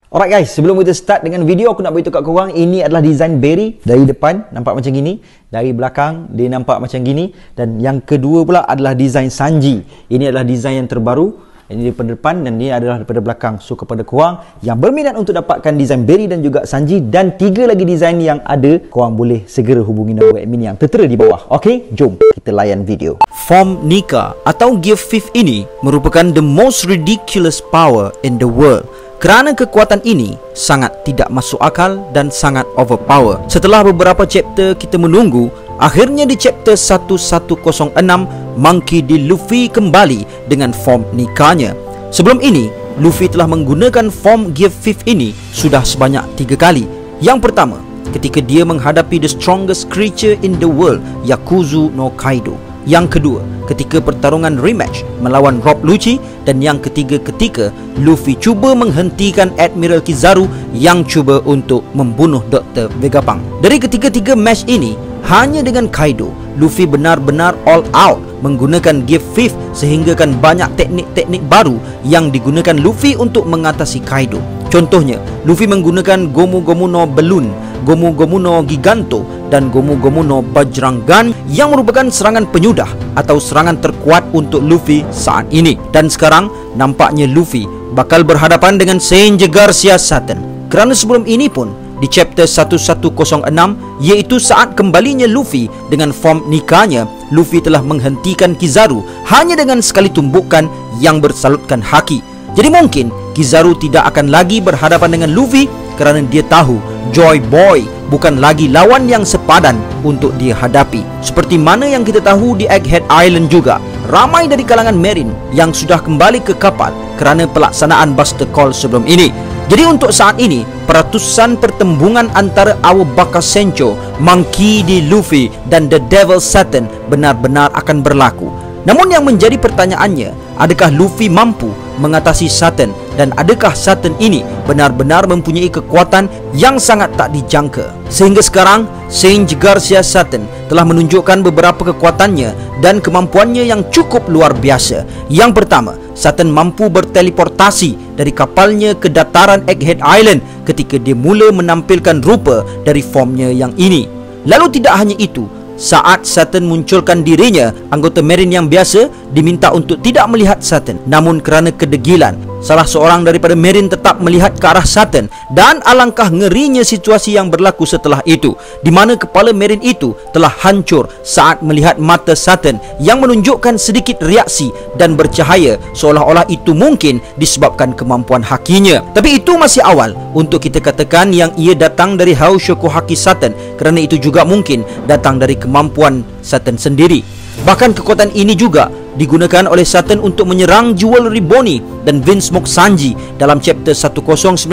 Alright guys, sebelum kita start dengan video, aku nak beritahu kat korang, ini adalah design Barry. Dari depan nampak macam gini, dari belakang dia nampak macam gini, dan yang kedua pula adalah design Sanji. Ini adalah design yang terbaru. Ini daripada depan dan ini adalah daripada belakang. So kepada korang yang berminat untuk dapatkan design Barry dan juga Sanji dan 3 lagi design yang ada, korang boleh segera hubungi nombor admin yang tertera di bawah. Okey, jom kita layan video. Form Nika atau Gear 5 ini merupakan the most ridiculous power in the world. Kerana kekuatan ini sangat tidak masuk akal dan sangat overpower. Setelah beberapa chapter kita menunggu, akhirnya di chapter 1106, Monkey D. Luffy kembali dengan form Nikanya. Sebelum ini, Luffy telah menggunakan form Gear 5 ini sudah sebanyak 3 kali. Yang pertama, ketika dia menghadapi the strongest creature in the world, Yakuzu no Kaido. Yang kedua, ketika pertarungan rematch melawan Rob Lucci. Dan yang ketiga, ketika Luffy cuba menghentikan Admiral Kizaru yang cuba untuk membunuh Dr. Vegapunk. Dari ketiga-tiga match ini, hanya dengan Kaido, Luffy benar-benar all out menggunakan Gear 5 sehinggakan banyak teknik-teknik baru yang digunakan Luffy untuk mengatasi Kaido. Contohnya, Luffy menggunakan Gomu Gomu no Balloon, Gomu Gomu no Giganto dan Gomu Gomu no Bajrangan yang merupakan serangan penyudah atau serangan terkuat untuk Luffy saat ini. Dan sekarang nampaknya Luffy bakal berhadapan dengan Sanji Garcia Satan. Kerana sebelum ini pun di chapter 1106, iaitu saat kembalinya Luffy dengan form Nikanya, Luffy telah menghentikan Kizaru hanya dengan sekali tumbukan yang bersalutkan haki. Jadi mungkin Kizaru tidak akan lagi berhadapan dengan Luffy kerana dia tahu Joy Boy bukan lagi lawan yang sepadan untuk dia hadapi. Seperti mana yang kita tahu di Egghead Island juga, ramai dari kalangan Marine yang sudah kembali ke kapal kerana pelaksanaan Buster Call sebelum ini. Jadi untuk saat ini, peratusan pertembungan antara Awa Baka Sencho, Monkey D. Luffy dan The Devil Satan benar-benar akan berlaku. Namun yang menjadi pertanyaannya, adakah Luffy mampu mengatasi Satan dan adakah Satan ini benar-benar mempunyai kekuatan yang sangat tak dijangka? Sehingga sekarang, Sanji Garcia Satan telah menunjukkan beberapa kekuatannya dan kemampuannya yang cukup luar biasa. Yang pertama, Satan mampu berteleportasi dari kapalnya ke dataran Egghead Island ketika dia mula menampilkan rupa dari formnya yang ini. Lalu tidak hanya itu, saat Satan munculkan dirinya, anggota Marine yang biasa diminta untuk tidak melihat Satan. Namun kerana kedegilan, salah seorang daripada Marine tetap melihat ke arah Satan. Dan alangkah ngerinya situasi yang berlaku setelah itu, di mana kepala Marine itu telah hancur saat melihat mata Satan yang menunjukkan sedikit reaksi dan bercahaya, seolah-olah itu mungkin disebabkan kemampuan hakinya. Tapi itu masih awal untuk kita katakan yang ia datang dari Haushoku Haki Satan, kerana itu juga mungkin datang dari kemampuan Satan sendiri. Bahkan kekuatan ini juga digunakan oleh Satan untuk menyerang Jewelry Bonnie dan Vince Smoke Sanji dalam chapter 1095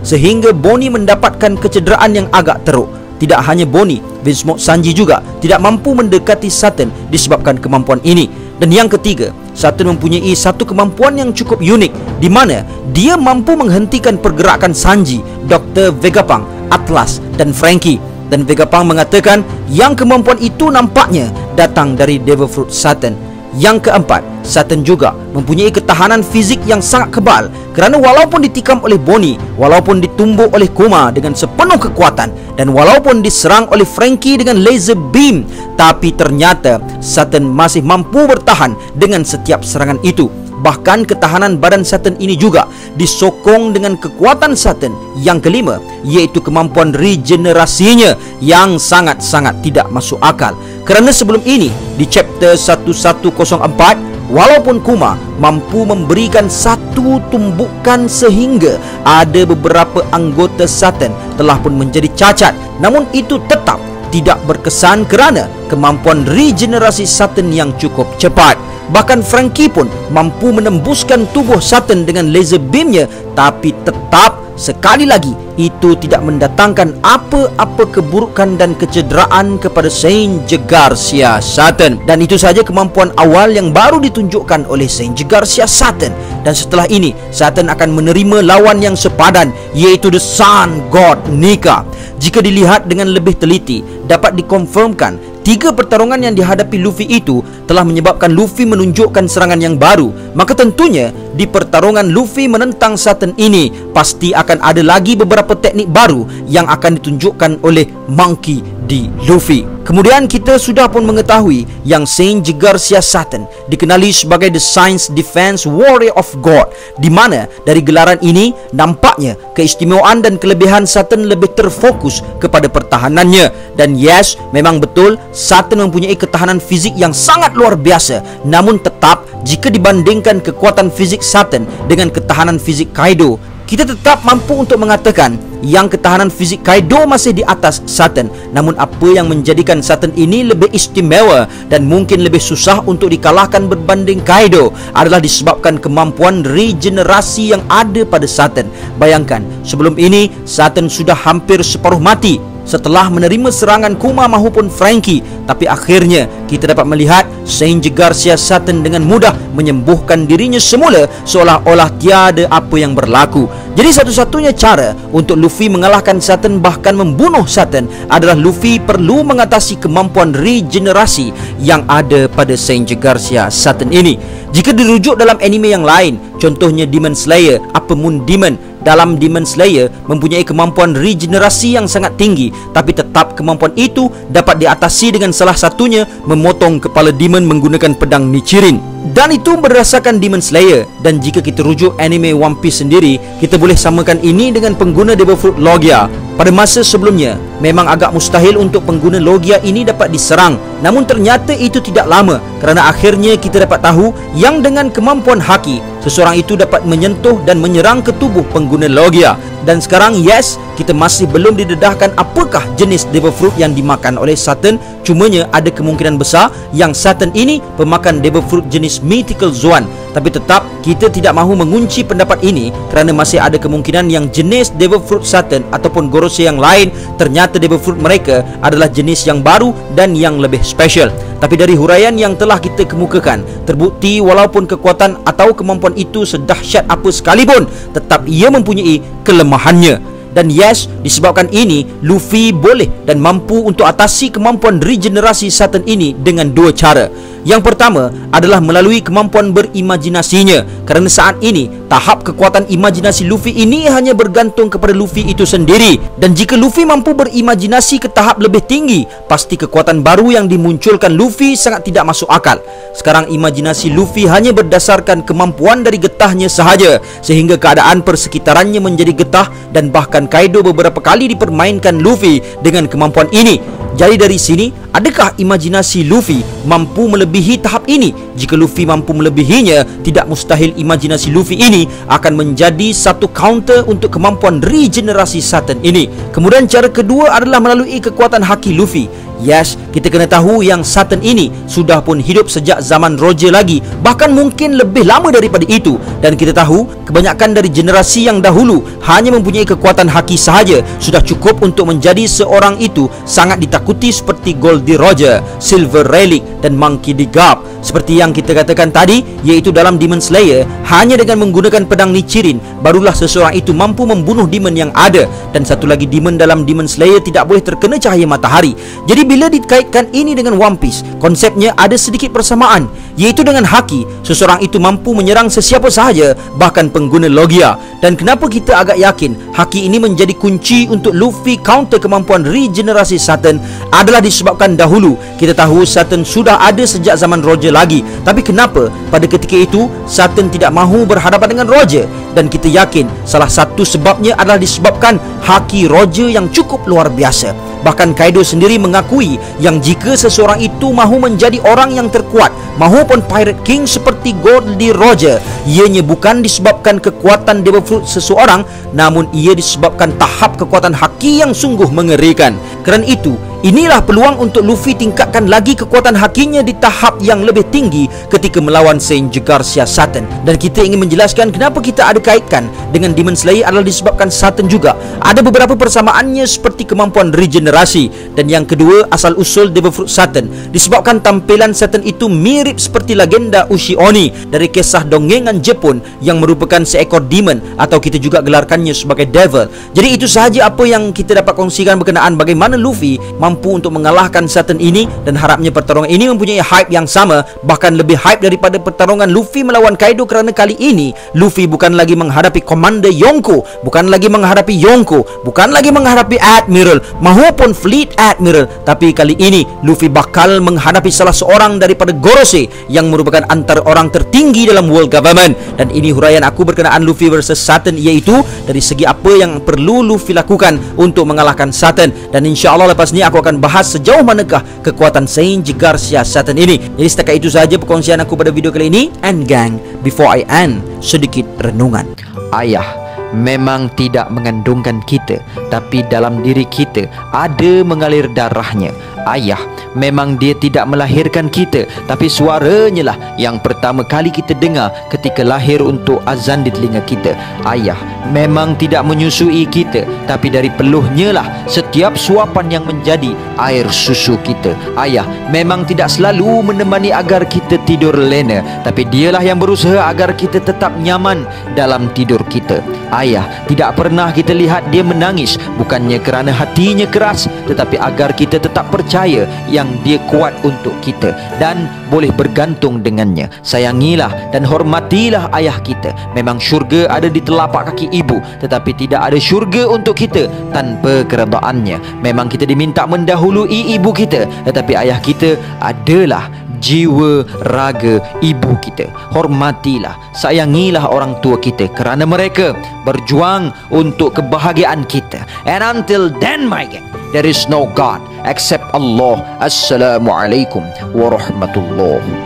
sehingga Bonnie mendapatkan kecederaan yang agak teruk. Tidak hanya Bonnie, Vince Smoke Sanji juga tidak mampu mendekati Satan disebabkan kemampuan ini. Dan yang ketiga, Satan mempunyai satu kemampuan yang cukup unik, di mana dia mampu menghentikan pergerakan Sanji, Dr. Vegapunk, Atlas dan Frankie. Dan Vegapunk mengatakan yang kemampuan itu nampaknya datang dari Devil Fruit Satan. Yang keempat, Satan juga mempunyai ketahanan fizik yang sangat kebal kerana walaupun ditikam oleh Bonnie, walaupun ditumbuk oleh Kuma dengan sepenuh kekuatan, dan walaupun diserang oleh Frankie dengan laser beam, tapi ternyata Satan masih mampu bertahan dengan setiap serangan itu. Bahkan ketahanan badan Satan ini juga disokong dengan kekuatan Satan yang kelima, iaitu kemampuan regenerasinya yang sangat-sangat tidak masuk akal. Kerana sebelum ini di chapter 1104, walaupun Kuma mampu memberikan satu tumbukan sehingga ada beberapa anggota Satan telah pun menjadi cacat, namun itu tetap tidak berkesan kerana kemampuan regenerasi Satan yang cukup cepat. Bahkan Frankie pun mampu menembuskan tubuh Satan dengan laser beamnya, tapi tetap sekali lagi itu tidak mendatangkan apa-apa keburukan dan kecederaan kepada Sanji Garcia Satan. Dan itu saja kemampuan awal yang baru ditunjukkan oleh Sanji Garcia Satan. Dan setelah ini Satan akan menerima lawan yang sepadan, iaitu The Sun God Nika. Jika dilihat dengan lebih teliti, dapat dikonfirmkan 3 pertarungan yang dihadapi Luffy itu telah menyebabkan Luffy menunjukkan serangan yang baru, maka tentunya di pertarungan Luffy menentang Satan ini pasti akan ada lagi beberapa teknik baru yang akan ditunjukkan oleh Monkey D. Luffy. Kemudian kita sudah pun mengetahui yang Saint Garcia Satan dikenali sebagai The Science Defense Warrior of God, di mana dari gelaran ini nampaknya keistimewaan dan kelebihan Satan lebih terfokus kepada pertahanannya. Dan yes, memang betul Satan mempunyai ketahanan fizik yang sangat luar biasa. Namun tetap jika dibandingkan kekuatan fizik Satan dengan ketahanan fizik Kaido, kita tetap mampu untuk mengatakan yang ketahanan fizik Kaido masih di atas Satan. Namun apa yang menjadikan Satan ini lebih istimewa dan mungkin lebih susah untuk dikalahkan berbanding Kaido adalah disebabkan kemampuan regenerasi yang ada pada Satan. Bayangkan, sebelum ini Satan sudah hampir separuh mati setelah menerima serangan Kuma maupun Franky, tapi akhirnya kita dapat melihat Saint Garcia Satan dengan mudah menyembuhkan dirinya semula seolah-olah tiada apa yang berlaku. Jadi satu-satunya cara untuk Luffy mengalahkan Satan, bahkan membunuh Satan, adalah Luffy perlu mengatasi kemampuan regenerasi yang ada pada Saint Garcia Satan ini. Jika dirujuk dalam anime yang lain, contohnya Demon Slayer, Upper Moon Demon, dalam Demon Slayer mempunyai kemampuan regenerasi yang sangat tinggi, tapi tetap kemampuan itu dapat diatasi dengan salah satunya memotong kepala demon menggunakan pedang Nichirin. Dan itu berdasarkan Demon Slayer. Dan jika kita rujuk anime One Piece sendiri, kita boleh samakan ini dengan pengguna Devil Fruit Logia. Pada masa sebelumnya, memang agak mustahil untuk pengguna Logia ini dapat diserang. Namun ternyata itu tidak lama, kerana akhirnya kita dapat tahu yang dengan kemampuan Haki, seseorang itu dapat menyentuh dan menyerang ke tubuh pengguna Logia. Dan sekarang yes, kita masih belum didedahkan apakah jenis Devil Fruit yang dimakan oleh Satan. Cumanya ada kemungkinan besar yang Satan ini pemakan Devil Fruit jenis Mythical Zoan. Tapi tetap kita tidak mahu mengunci pendapat ini kerana masih ada kemungkinan yang jenis Devil Fruit Satan ataupun Gorosei yang lain ternyata Devil Fruit mereka adalah jenis yang baru dan yang lebih special. Tapi dari huraian yang telah kita kemukakan, terbukti walaupun kekuatan atau kemampuan itu sedahsyat apa sekalipun, tetap ia mempunyai kelemahannya. Dan yes, disebabkan ini, Luffy boleh dan mampu untuk atasi kemampuan regenerasi Satan ini dengan 2 cara. Yang pertama adalah melalui kemampuan berimajinasinya, kerana saat ini tahap kekuatan imajinasi Luffy ini hanya bergantung kepada Luffy itu sendiri. Dan jika Luffy mampu berimajinasi ke tahap lebih tinggi, pasti kekuatan baru yang dimunculkan Luffy sangat tidak masuk akal. Sekarang imajinasi Luffy hanya berdasarkan kemampuan dari getahnya sahaja, sehingga keadaan persekitarannya menjadi getah. Dan bahkan Kaido beberapa kali dipermainkan Luffy dengan kemampuan ini. Jadi dari sini, adakah imajinasi Luffy mampu melebihi tahap ini? Jika Luffy mampu melebihinya, tidak mustahil imajinasi Luffy ini akan menjadi satu counter untuk kemampuan regenerasi Satan ini. Kemudian cara kedua adalah melalui kekuatan Haki Luffy. Yes, kita kena tahu yang Satan ini sudah pun hidup sejak zaman Roger lagi, bahkan mungkin lebih lama daripada itu. Dan kita tahu kebanyakan dari generasi yang dahulu hanya mempunyai kekuatan Haki sahaja sudah cukup untuk menjadi seorang itu sangat ditakuti, seperti Goldie Roger, Silver Relic dan Monkey D. Garp. Seperti yang kita katakan tadi, iaitu dalam Demon Slayer, hanya dengan menggunakan pedang Nichirin barulah seseorang itu mampu membunuh demon yang ada. Dan satu lagi, demon dalam Demon Slayer tidak boleh terkena cahaya matahari. Jadi bila dikaitkan ini dengan One Piece, konsepnya ada sedikit persamaan, iaitu dengan Haki, seseorang itu mampu menyerang sesiapa sahaja, bahkan pengguna Logia. Dan kenapa kita agak yakin Haki ini menjadi kunci untuk Luffy counter kemampuan regenerasi Satan adalah disebabkan dahulu kita tahu Satan sudah ada sejak zaman Roger lagi. Tapi kenapa pada ketika itu Satan tidak mahu berhadapan dengan Roger? Dan kita yakin salah satu sebabnya adalah disebabkan Haki Roger yang cukup luar biasa. Bahkan Kaido sendiri mengakui yang jika seseorang itu mahu menjadi orang yang terkuat mahupun Pirate King seperti Goldie Roger, ianya bukan disebabkan kekuatan Devil Fruit seseorang, namun ia disebabkan tahap kekuatan Haki yang sungguh mengerikan. Kerana itu, inilah peluang untuk Luffy tingkatkan lagi kekuatan Hakinya di tahap yang lebih tinggi ketika melawan Saint Garcia Satan. Dan kita ingin menjelaskan kenapa kita ada kaitkan dengan Demon Slayer adalah disebabkan Satan juga ada beberapa persamaannya seperti kemampuan regenerasi. Dan yang kedua, asal-usul Devil Fruit Satan disebabkan tampilan Satan itu mirip seperti legenda Ushi Oni dari kisah dongengan Jepun yang merupakan seekor demon, atau kita juga gelarkannya sebagai devil. Jadi itu sahaja apa yang kita dapat kongsikan berkenaan bagaimana Luffy mampu untuk mengalahkan Satan ini, dan harapnya pertarungan ini mempunyai hype yang sama, bahkan lebih hype daripada pertarungan Luffy melawan Kaido, kerana kali ini Luffy bukan lagi menghadapi Commander Yonko, bukan lagi menghadapi Yonko, bukan lagi menghadapi Admiral maupun Fleet Admiral, tapi kali ini Luffy bakal menghadapi salah seorang daripada Gorosei yang merupakan antara orang tertinggi dalam world government. Dan ini huraian aku berkenaan Luffy versus Satan, iaitu dari segi apa yang perlu Luffy lakukan untuk mengalahkan Satan. Dan insya-Allah lepas ni aku akan bahas sejauh manakah kekuatan Sanji Garcia Satan ini. Jadi setakat itu sahaja perkongsian aku pada video kali ini. And gang, before I end, sedikit renungan. Ayah memang tidak mengandungkan kita, tapi dalam diri kita ada mengalir darahnya. Ayah memang dia tidak melahirkan kita, tapi suaranya lah yang pertama kali kita dengar ketika lahir untuk azan di telinga kita. Ayah memang tidak menyusui kita, tapi dari peluhnya lah setiap suapan yang menjadi air susu kita. Ayah memang tidak selalu menemani agar kita tidur lena, tapi dialah yang berusaha agar kita tetap nyaman dalam tidur kita. Ayah tidak pernah kita lihat dia menangis, bukannya kerana hatinya keras, tetapi agar kita tetap percaya yang dia kuat untuk kita dan boleh bergantung dengannya. Sayangilah dan hormatilah ayah kita. Memang syurga ada di telapak kaki ibu, tetapi tidak ada syurga untuk kita tanpa keredaannya. Memang kita diminta mendahului ibu kita, tetapi ayah kita adalah jiwa raga ibu kita. Hormatilah, sayangilah orang tua kita kerana mereka berjuang untuk kebahagiaan kita. And until then, my gang, there is no God except Allah. Assalamualaikum warahmatullahi